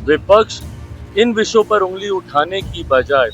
विपक्ष इन विषयों पर उंगली उठाने की बजाय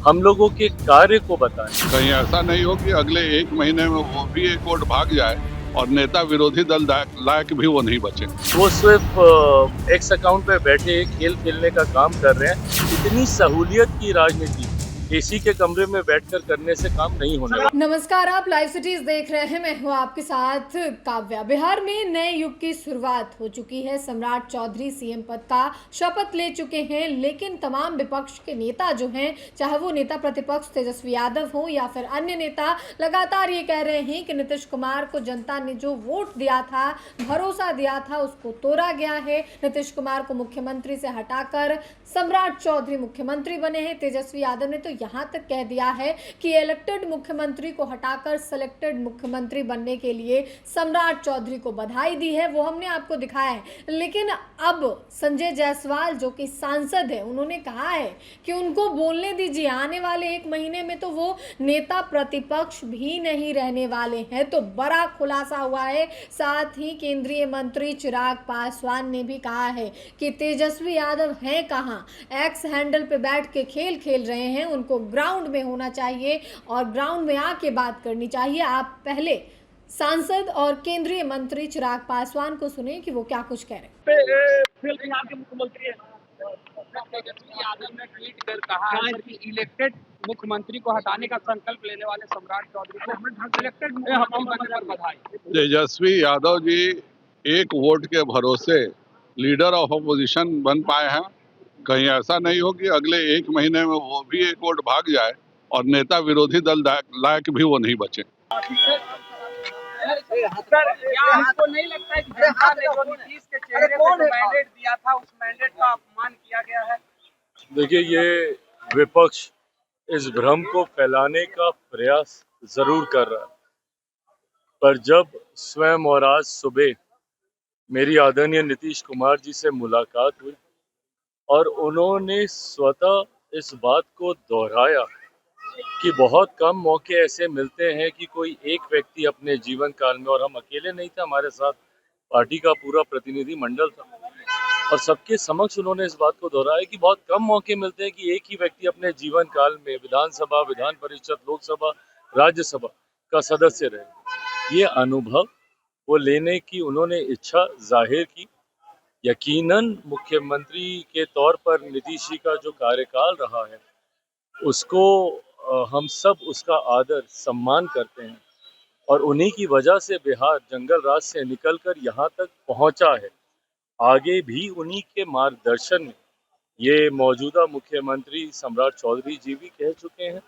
हम लोगों के कार्य को बताएं। कहीं ऐसा नहीं हो कि अगले एक महीने में वो भी एक वोट भाग जाए और नेता विरोधी दल लायक भी वो नहीं बचे। वो सिर्फ एक्स अकाउंट पे बैठे खेल खेलने का काम कर रहे हैं। इतनी सहूलियत की राजनीति एसी के कमरे में बैठकर करने से काम नहीं होने वाला। नमस्कार, आप लाइव सिटीज देख रहे हैं। मैं हूं आपके साथ काव्या। बिहार में नए युग की शुरुआत हो चुकी है। सम्राट चौधरी सीएम पद का शपथ ले चुके हैं, लेकिन तमाम विपक्ष के नेता जो हैं, चाहे वो नेता प्रतिपक्ष तेजस्वी यादव हो या फिर अन्य नेता, लगातार ये कह रहे हैं कि नीतीश कुमार को जनता ने जो वोट दिया था, भरोसा दिया था, उसको तोड़ा गया है। नीतीश कुमार को मुख्यमंत्री से हटाकर सम्राट चौधरी मुख्यमंत्री बने हैं। तेजस्वी यादव ने तो यहाँ तक कह दिया है कि इलेक्टेड मुख्यमंत्री को हटाकर सिलेक्टेड मुख्यमंत्री बनने के लिए सम्राट चौधरी को बधाई दी है। वो हमने आपको दिखाया है। लेकिन अब संजय जायसवाल जो कि सांसद है, उन्होंने कहा है कि उनको बोलने दीजिए, आने वाले एक महीने में तो वो नेता प्रतिपक्ष भी नहीं रहने वाले हैं। तो बड़ा खुलासा हुआ है। साथ ही केंद्रीय मंत्री चिराग पासवान ने भी कहा है कि तेजस्वी यादव हैं कहाँ, एक्स हैंडल पे बैठ के खेल खेल रहे हैं। उनको ग्राउंड में होना चाहिए और ग्राउंड में आके बात करनी चाहिए। आप पहले सांसद और केंद्रीय मंत्री चिराग पासवान को सुने कि वो क्या कुछ कह रहे हैं। बिहार के मुख्यमंत्री तेजस्वी यादव ने ट्वीट कर कहा है कि इलेक्टेड मुख्यमंत्री को हटाने का संकल्प लेने वाले सम्राट चौधरी को इलेक्टेड मुख्यमंत्री बनने पर बधाई। तेजस्वी यादव जी एक वोट के भरोसे लीडर ऑफ अपोजिशन बन पाए हैं। कहीं ऐसा नहीं हो कि अगले एक महीने में वो भी एक वोट भाग जाए और नेता विरोधी दल लायक भी वो नहीं बचे। सर, क्या आपको नहीं लगता है कि जनता ने जो नीतीश के चेहरे पर मैंडेट दिया था, उस मैंडेट का अपमान किया गया है? देखिए, ये विपक्ष इस भ्रम को फैलाने का प्रयास जरूर कर रहा है, पर जब स्वयं और आज सुबह मेरी आदरणीय नीतीश कुमार जी से मुलाकात हुई और उन्होंने स्वतः इस बात को दोहराया कि बहुत कम मौके ऐसे मिलते हैं कि कोई एक व्यक्ति अपने जीवन काल में, और हम अकेले नहीं थे, हमारे साथ पार्टी का पूरा प्रतिनिधि मंडल था, और सबके समक्ष उन्होंने इस बात को दोहराया कि बहुत कम मौके मिलते हैं कि एक ही व्यक्ति अपने जीवन काल में विधानसभा, विधान परिषद, लोकसभा, राज्यसभा का सदस्य रहे। ये अनुभव वो लेने की उन्होंने इच्छा जाहिर की। यकीनन मुख्यमंत्री के तौर पर नीतीश जी का जो कार्यकाल रहा है, उसको हम सब उसका आदर सम्मान करते हैं, और उन्हीं की वजह से बिहार जंगल राज से निकलकर यहाँ तक पहुँचा है। आगे भी उन्हीं के मार्गदर्शन में, ये मौजूदा मुख्यमंत्री सम्राट चौधरी जी भी कह चुके हैं,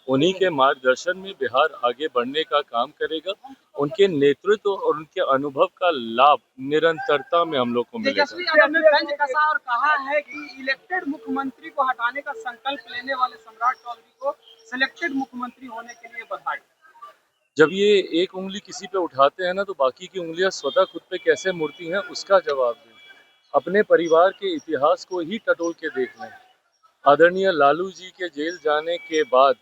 उन्हीं के मार्गदर्शन में बिहार आगे बढ़ने का काम करेगा। उनके नेतृत्व और उनके अनुभव का लाभ निरंतरता में हम लोग को मिलेगा। तेजस्वी यादव ने तंज कसा और कहा है कि इलेक्टेड मुख्यमंत्री को हटाने का संकल्प लेने वाले सम्राट चौधरी को सिलेक्टेड मुख्यमंत्री होने के लिए बधाई। जब ये एक उंगली किसी पे उठाते हैं ना, तो बाकी की उंगलियां स्वतः खुद पे कैसे मुड़ती हैं, उसका जवाब दें। अपने परिवार के इतिहास को ही टटोल के देख लें। आदरणीय लालू जी के जेल जाने के बाद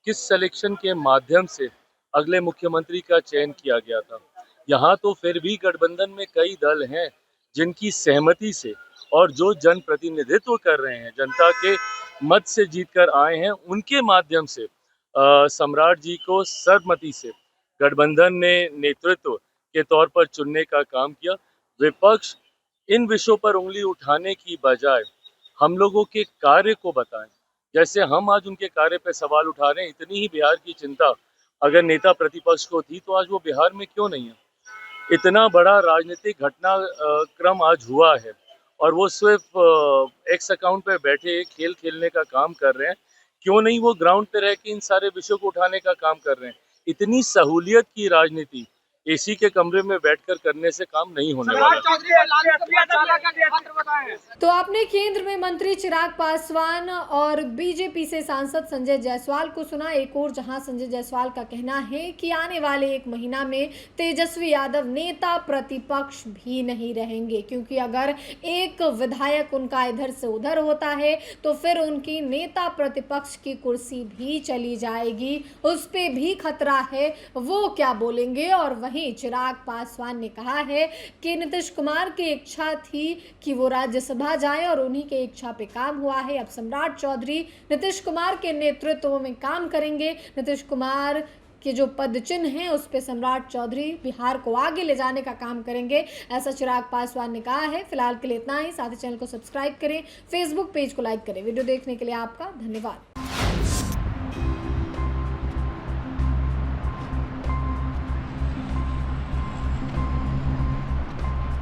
किस सिलेक्शन के माध्यम से अगले मुख्यमंत्री का चयन किया गया था। यहाँ तो फिर भी गठबंधन में कई दल हैं जिनकी सहमति से और जो जनप्रतिनिधित्व कर रहे हैं, जनता के मत से जीतकर आए हैं, उनके माध्यम से सम्राट जी को सर्वमति से गठबंधन ने नेतृत्व के तौर पर चुनने का काम किया। विपक्ष इन विषयों पर उंगली उठाने की बजाय हम लोगों के कार्य को बताएं। जैसे हम आज उनके कार्य पे सवाल उठा रहे हैं, इतनी ही बिहार की चिंता अगर नेता प्रतिपक्ष को थी तो आज वो बिहार में क्यों नहीं है। इतना बड़ा राजनीतिक घटनाक्रम आज हुआ है और वो सिर्फ एक्स अकाउंट पे बैठे खेल खेलने का काम कर रहे हैं। क्यों नहीं वो ग्राउंड पे रह के इन सारे विषयों को उठाने का काम कर रहे हैं। इतनी सहूलियत की राजनीति एसी के कमरे में बैठकर करने से काम नहीं होने वाला। तो आपने केंद्र में मंत्री चिराग पासवान और बीजेपी से सांसद संजय जायसवाल को सुना। एक और जहां संजय जायसवाल का कहना है कि आने वाले एक महीना में तेजस्वी यादव नेता प्रतिपक्ष भी नहीं रहेंगे, क्योंकि अगर एक विधायक उनका इधर से उधर होता है तो फिर उनकी नेता प्रतिपक्ष की कुर्सी भी चली जाएगी, उस पे भी खतरा है। वो क्या बोलेंगे और वहीं वहीं चिराग पासवान ने कहा है कि नीतीश कुमार की इच्छा थी कि वो राज्यसभा जाए और उन्हीं के इच्छा पे काम हुआ है। अब सम्राट चौधरी नीतीश कुमार के नेतृत्व में काम करेंगे। नीतीश कुमार के जो पद चिन्ह हैं उस पे सम्राट चौधरी बिहार को आगे ले जाने का काम करेंगे, ऐसा चिराग पासवान ने कहा है। फिलहाल के लिए इतना ही। साथ ही चैनल को सब्सक्राइब करें, फेसबुक पेज को लाइक करें। वीडियो देखने के लिए आपका धन्यवाद।